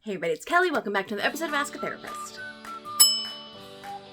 Hey everybody, it's Kelly. Welcome back to another episode of Ask a Therapist.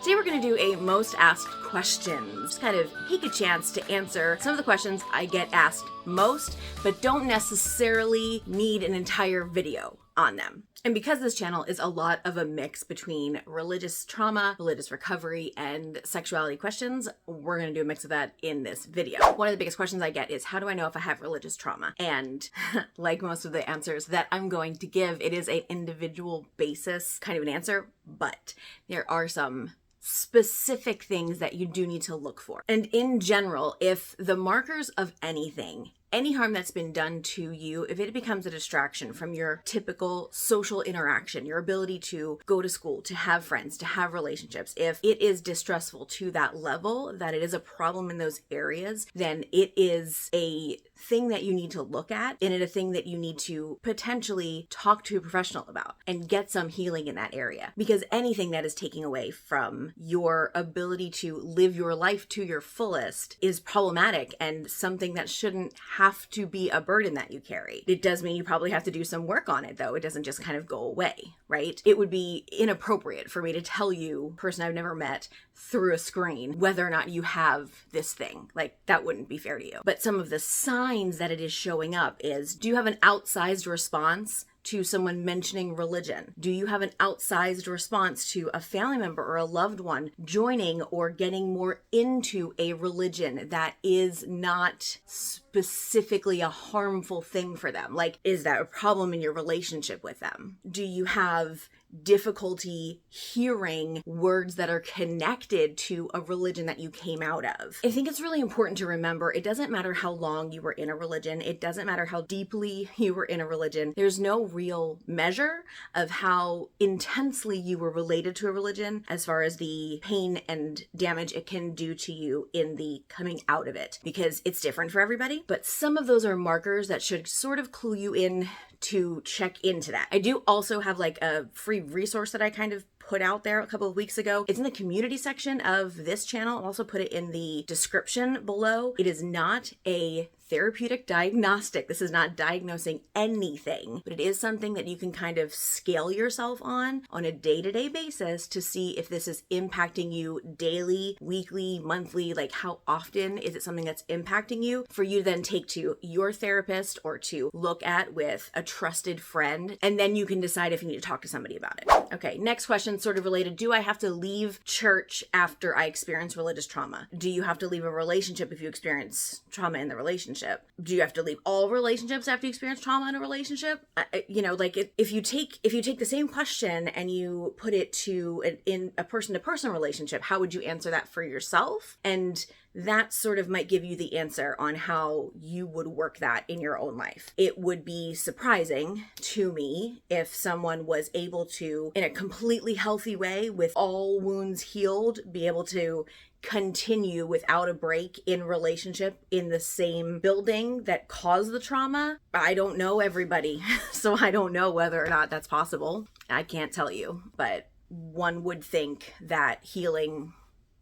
Today we're going to do a most asked questions. Just kind of take a chance to answer some of the questions I get asked most, but don't necessarily need an entire video on them. And because this channel is a lot of a mix between religious trauma, religious recovery, and sexuality questions, we're going to do a mix of that in this video. One of the biggest questions I get is, how do I know if I have religious trauma? And like most of the answers that I'm going to give, it is an individual basis kind of an answer, but there are some specific things that you do need to look for. And in general, if the markers of anything, any harm that's been done to you, if it becomes a distraction from your typical social interaction, your ability to go to school, to have friends, to have relationships, if it is distressful to that level, that it is a problem in those areas, then it is a thing that you need to look at, and it a thing that you need to potentially talk to a professional about and get some healing in that area. Because anything that is taking away from your ability to live your life to your fullest is problematic and something that shouldn't have to be a burden that you carry. It does mean you probably have to do some work on it, though. It doesn't just kind of go away, right? It would be inappropriate for me to tell you, a person I've never met, through a screen, whether or not you have this thing. Like, that wouldn't be fair to you. But some of the signs that it is showing up is, do you have an outsized response to someone mentioning religion? Do you have an outsized response to a family member or a loved one joining or getting more into a religion that is not specifically a harmful thing for them? Like, is that a problem in your relationship with them? Do you have difficulty hearing words that are connected to a religion that you came out of? I think it's really important to remember, it doesn't matter how long you were in a religion. It doesn't matter how deeply you were in a religion. There's no real measure of how intensely you were related to a religion as far as the pain and damage it can do to you in the coming out of it, because it's different for everybody. But some of those are markers that should sort of clue you in to check into that. I do also have like a free resource that I kind of put out there a couple of weeks ago. It's in the community section of this channel. I'll also put it in the description below. It is not a therapeutic diagnostic. This is not diagnosing anything, but it is something that you can kind of scale yourself on a day-to-day basis to see if this is impacting you daily, weekly, monthly, like how often is it something that's impacting you, for you to then take to your therapist or to look at with a trusted friend, and then you can decide if you need to talk to somebody about it. Okay, next question, sort of related. Do I have to leave church after I experience religious trauma? Do you have to leave a relationship if you experience trauma in the relationship? Do you have to leave all relationships after you experience trauma in a relationship? If you take the same question and you put it to in a person-to-person relationship, how would you answer that for yourself? And that sort of might give you the answer on how you would work that in your own life. It would be surprising to me if someone was able to, in a completely healthy way, with all wounds healed, be able to continue without a break in relationship in the same building that caused the trauma. I don't know everybody, so I don't know whether or not that's possible. I can't tell you, but one would think that healing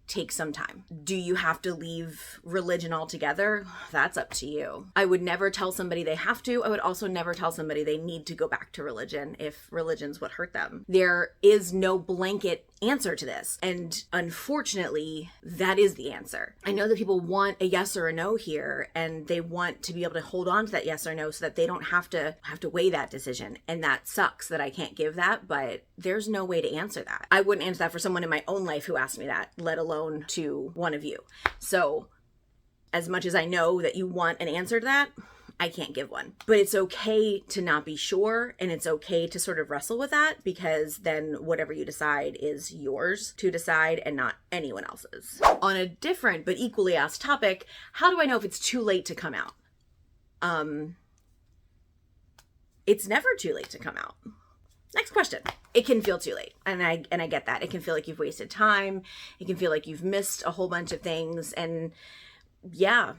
takes some time. Do you have to leave religion altogether? That's up to you. I would never tell somebody they have to. I would also never tell somebody they need to go back to religion if religion's what hurt them. There is no blanket answer to this, and unfortunately that is the answer. I know that people want a yes or a no here, and they want to be able to hold on to that yes or no so that they don't have to weigh that decision, and that sucks that I can't give that, but there's no way to answer that. I wouldn't answer that for someone in my own life who asked me that, let alone to one of you. So as much as I know that you want an answer to that, I can't give one. But it's okay to not be sure, and it's okay to sort of wrestle with that, because then whatever you decide is yours to decide and not anyone else's. On a different but equally asked topic, how do I know if it's too late to come out? It's never too late to come out. Next question. It can feel too late. And I get that. It can feel like you've wasted time. It can feel like you've missed a whole bunch of things. And yeah,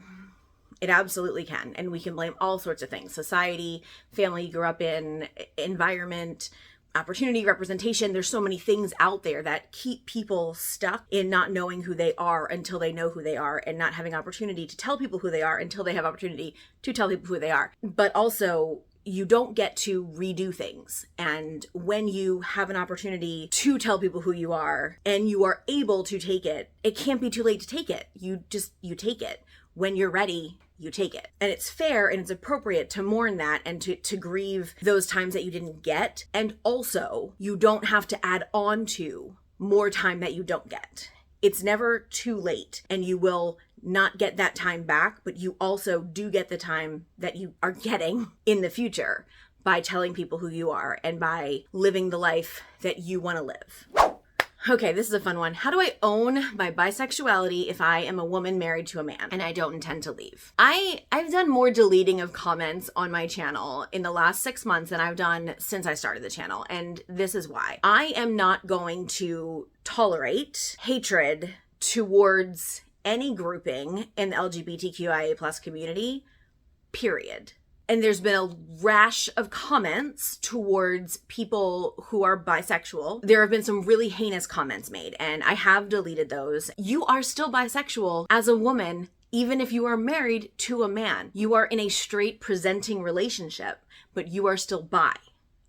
it absolutely can. And we can blame all sorts of things. Society, family you grew up in, environment, opportunity, representation. There's so many things out there that keep people stuck in not knowing who they are until they know who they are, and not having opportunity to tell people who they are until they have opportunity to tell people who they are. But also, you don't get to redo things. And when you have an opportunity to tell people who you are and you are able to take it, it can't be too late to take it. You take it. When you're ready, you take it. And it's fair and it's appropriate to mourn that and to grieve those times that you didn't get. And also, you don't have to add on to more time that you don't get. It's never too late, and you will not get that time back, but you also do get the time that you are getting in the future by telling people who you are and by living the life that you want to live. Okay, this is a fun one. How do I own my bisexuality if I am a woman married to a man and I don't intend to leave? I've done more deleting of comments on my channel in the last 6 months than I've done since I started the channel, and this is why. I am not going to tolerate hatred towards any grouping in the LGBTQIA plus community, period. And there's been a rash of comments towards people who are bisexual. There have been some really heinous comments made, and I have deleted those. You are still bisexual as a woman, even if you are married to a man. You are in a straight presenting relationship, but you are still bi,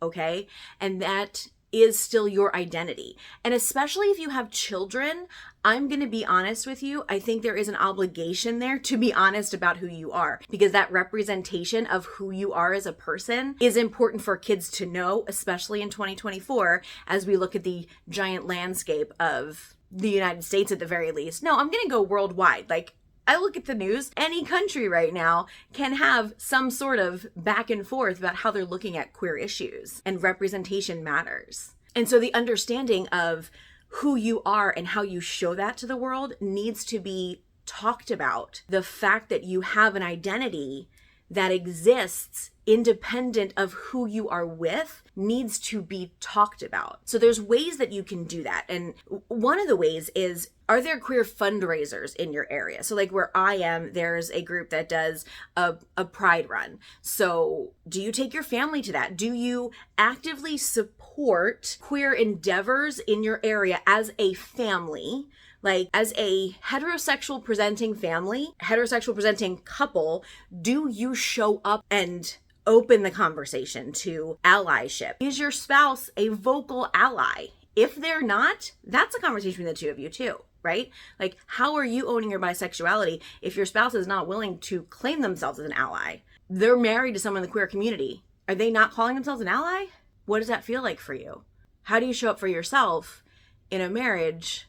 okay? And that is still your identity. And especially if you have children, I'm going to be honest with you. I think there is an obligation there to be honest about who you are, because that representation of who you are as a person is important for kids to know, especially in 2024, as we look at the giant landscape of the United States at the very least. No, I'm going to go worldwide. Like, I look at the news, any country right now can have some sort of back and forth about how they're looking at queer issues, and representation matters. And so the understanding of who you are and how you show that to the world needs to be talked about. The fact that you have an identity that exists independent of who you are with needs to be talked about. So there's ways that you can do that. And one of the ways is, are there queer fundraisers in your area? So like where I am, there's a group that does a pride run. So do you take your family to that? Do you actively support queer endeavors in your area as a family? Like, as a heterosexual presenting family, heterosexual presenting couple, do you show up and open the conversation to allyship? Is your spouse a vocal ally? If they're not, that's a conversation between the two of you too, right? Like, how are you owning your bisexuality if your spouse is not willing to claim themselves as an ally? They're married to someone in the queer community. Are they not calling themselves an ally? What does that feel like for you? How do you show up for yourself in a marriage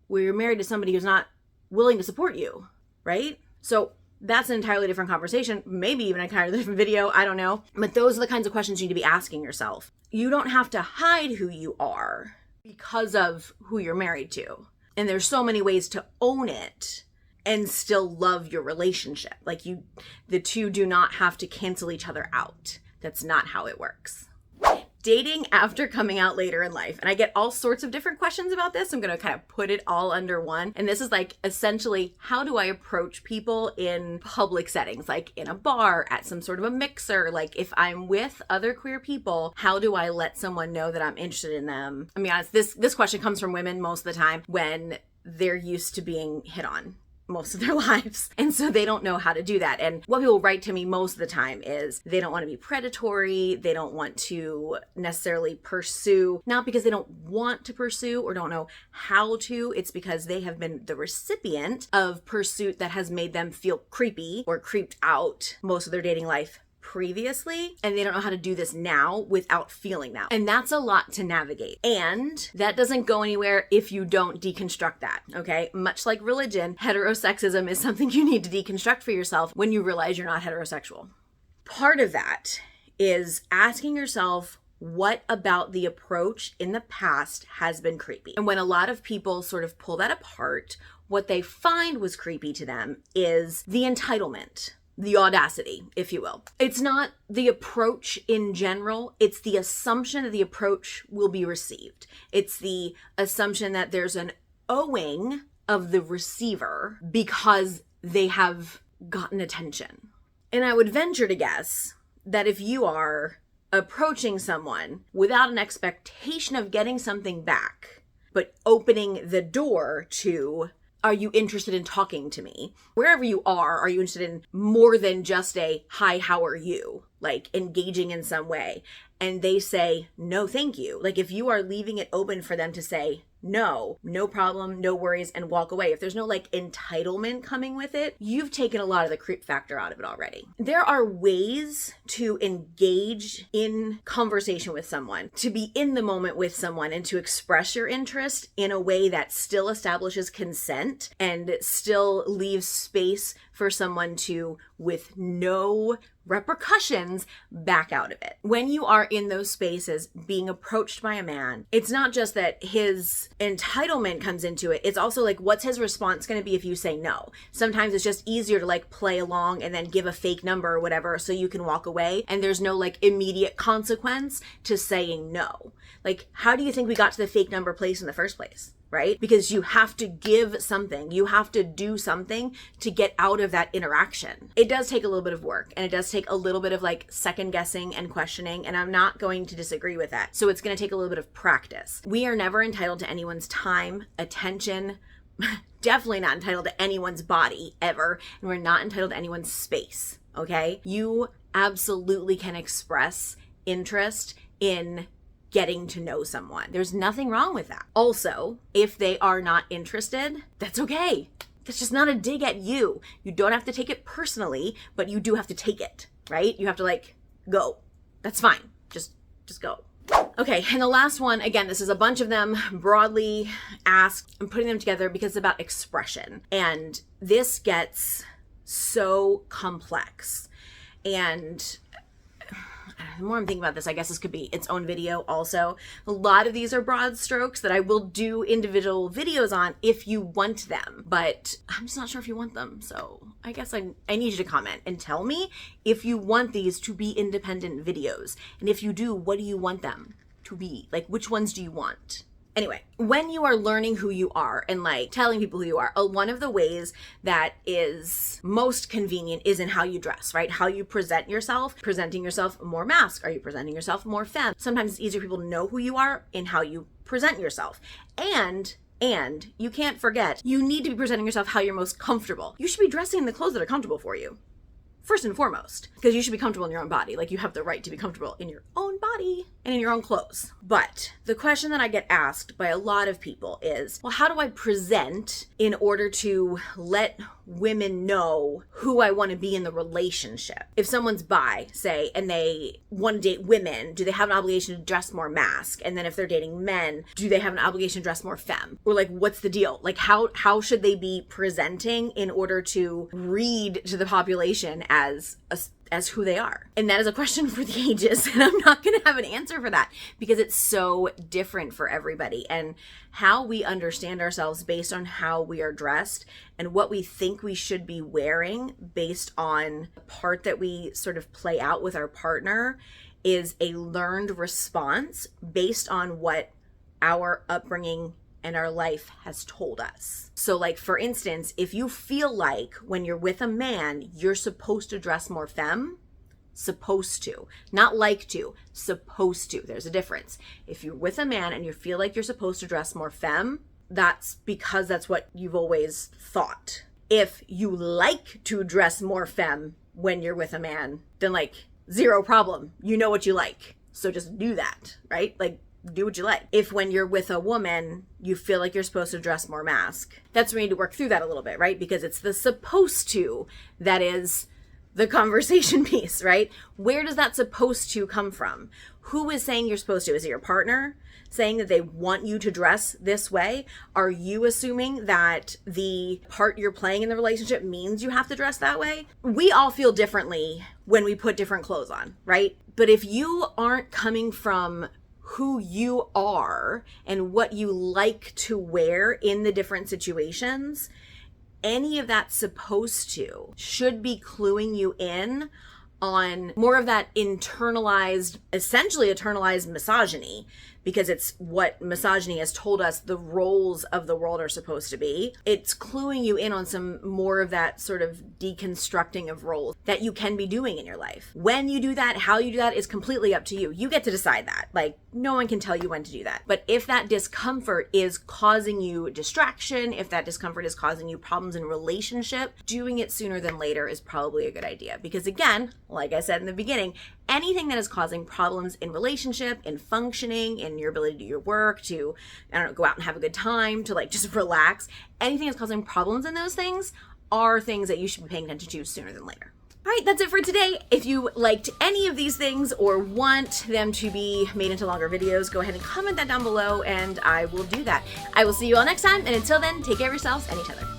where you're married to somebody who's not willing to support you, right? So that's an entirely different conversation, maybe even a kind of different video, I don't know. But those are the kinds of questions you need to be asking yourself. You don't have to hide who you are because of who you're married to. And there's so many ways to own it and still love your relationship. Like, the two do not have to cancel each other out. That's not how it works. Dating after coming out later in life. And I get all sorts of different questions about this. I'm going to kind of put it all under one. And this is like, essentially, how do I approach people in public settings? Like in a bar, at some sort of a mixer. Like if I'm with other queer people, how do I let someone know that I'm interested in them? I mean, honest, this question comes from women most of the time when they're used to being hit on most of their lives. And so they don't know how to do that. And what people write to me most of the time is they don't want to be predatory. They don't want to necessarily pursue, not because they don't want to pursue or don't know how to. It's because they have been the recipient of pursuit that has made them feel creepy or creeped out most of their dating life previously, and they don't know how to do this now without feeling that. And that's a lot to navigate. And that doesn't go anywhere if you don't deconstruct that, okay? Much like religion, heterosexism is something you need to deconstruct for yourself when you realize you're not heterosexual. Part of that is asking yourself, what about the approach in the past has been creepy? And when a lot of people sort of pull that apart, what they find was creepy to them is the entitlement, the audacity, if you will. It's not the approach in general. It's the assumption that the approach will be received. It's the assumption that there's an owing of the receiver because they have gotten attention. And I would venture to guess that if you are approaching someone without an expectation of getting something back, but opening the door to Are you interested in talking to me? Wherever you are you interested in more than just a, hi, how are you? Like engaging in some way. And they say, no, thank you. Like if you are leaving it open for them to say, no problem, no worries, and walk away. If there's no like entitlement coming with it, you've taken a lot of the creep factor out of it already. There are ways to engage in conversation with someone, to be in the moment with someone, and to express your interest in a way that still establishes consent and still leaves space for someone to, with no repercussions, back out of it. When you are in those spaces being approached by a man, it's not just that his entitlement comes into it, it's also like, what's his response going to be if you say no? Sometimes it's just easier to like play along and then give a fake number or whatever so you can walk away, and there's no like immediate consequence to saying no. Like, how do you think we got to the fake number place in the first place? Right? Because you have to give something, you have to do something to get out of that interaction. It does take a little bit of work, and it does take a little bit of like second guessing and questioning, and I'm not going to disagree with that. So it's going to take a little bit of practice. We are never entitled to anyone's time, attention, definitely not entitled to anyone's body ever, and we're not entitled to anyone's space, okay? You absolutely can express interest in getting to know someone. There's nothing wrong with that. Also, if they are not interested, that's okay. That's just not a dig at you. You don't have to take it personally, but you do have to take it, right? You have to like, go. That's fine. Just go. Okay, and the last one, again, this is a bunch of them broadly asked. I'm putting them together because it's about expression. And this gets so complex. And the more I'm thinking about this, I guess this could be its own video also. A lot of these are broad strokes that I will do individual videos on if you want them, but I'm just not sure if you want them. So I guess I need you to comment and tell me if you want these to be independent videos. And if you do, what do you want them to be? Like, which ones do you want? Anyway, when you are learning who you are and like telling people who you are, one of the ways that is most convenient is in how you dress, right? How you present yourself, presenting yourself more masc. Are you presenting yourself more femme? Sometimes it's easier for people to know who you are in how you present yourself. And you can't forget, you need to be presenting yourself how you're most comfortable. You should be dressing in the clothes that are comfortable for you. First and foremost, because you should be comfortable in your own body. Like, you have the right to be comfortable in your own body and in your own clothes. But the question that I get asked by a lot of people is, well, how do I present in order to let women know who I want to be in the relationship? If someone's bi, say, and they want to date women, do they have an obligation to dress more masc? And then if they're dating men, do they have an obligation to dress more femme? Or like, what's the deal? Like, how should they be presenting in order to read to the population as who they are? And that is a question for the ages, and I'm not going to have an answer for that because it's so different for everybody, and how we understand ourselves based on how we are dressed and what we think we should be wearing based on the part that we sort of play out with our partner is a learned response based on what our upbringing and our life has told us. So like, for instance, if you feel like when you're with a man, you're supposed to dress more femme, supposed to, not like to, supposed to. There's a difference. If you're with a man and you feel like you're supposed to dress more femme, that's because that's what you've always thought. If you like to dress more femme when you're with a man, then like, zero problem. You know what you like. So just do that, right? Like, do what you like. If when you're with a woman, you feel like you're supposed to dress more masc, that's where you need to work through that a little bit, right? Because it's the supposed to that is the conversation piece, right? Where does that supposed to come from? Who is saying you're supposed to? Is it your partner saying that they want you to dress this way? Are you assuming that the part you're playing in the relationship means you have to dress that way? We all feel differently when we put different clothes on, right? But if you aren't coming from who you are and what you like to wear in the different situations, any of that supposed to should be cluing you in on more of that internalized, essentially internalized misogyny, because it's what misogyny has told us the roles of the world are supposed to be. It's cluing you in on some more of that sort of deconstructing of roles that you can be doing in your life. When you do that, how you do that is completely up to you. You get to decide that. Like, no one can tell you when to do that. But if that discomfort is causing you distraction, if that discomfort is causing you problems in relationship, doing it sooner than later is probably a good idea. Because again, like I said in the beginning, anything that is causing problems in relationship, in functioning, in your ability to do your work, to, I don't know, go out and have a good time, to like just relax, anything that's causing problems in those things are things that you should be paying attention to sooner than later. All right, that's it for today. If you liked any of these things or want them to be made into longer videos, go ahead and comment that down below and I will do that. I will see you all next time, and until then, take care of yourselves and each other.